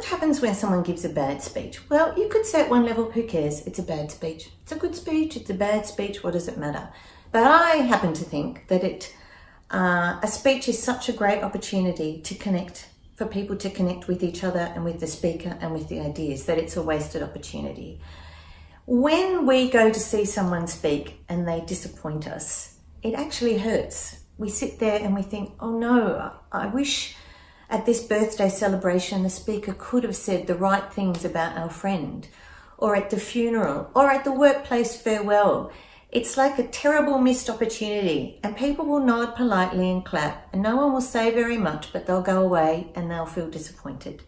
happens when someone gives a bad speech? Well, you could say at one level, who cares? It's a bad speech. It's a good speech, it's a bad speech, what does it matter? But I happen to think that a speech is such a great opportunity to connect, for people to connect with each other and with the speaker and with the ideas, that it's a wasted opportunity. When we go to see someone speak and they disappoint us, it actually hurts. We sit there and we think, oh no, I wish at this birthday celebration the speaker could have said the right things about our friend, or at the funeral, or at the workplace farewell. It's like a terrible missed opportunity, and people will nod politely and clap, and no one will say very much, but they'll go away and they'll feel disappointed.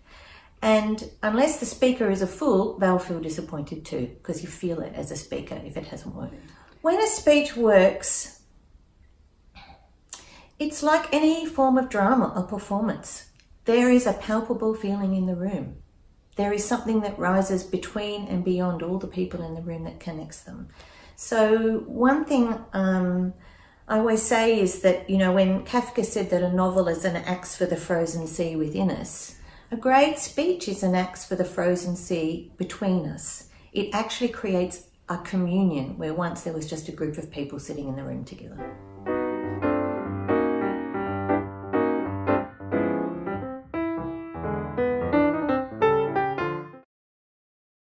And unless the speaker is a fool, they'll feel disappointed too, because you feel it as a speaker if it hasn't worked. When a speech works, it's like any form of drama or performance. There is a palpable feeling in the room. There is something that rises between and beyond all the people in the room that connects them. So one thing I always say is that, when Kafka said that a novel is an axe for the frozen sea within us, a great speech is an axe for the frozen sea between us. It actually creates a communion where once there was just a group of people sitting in the room together.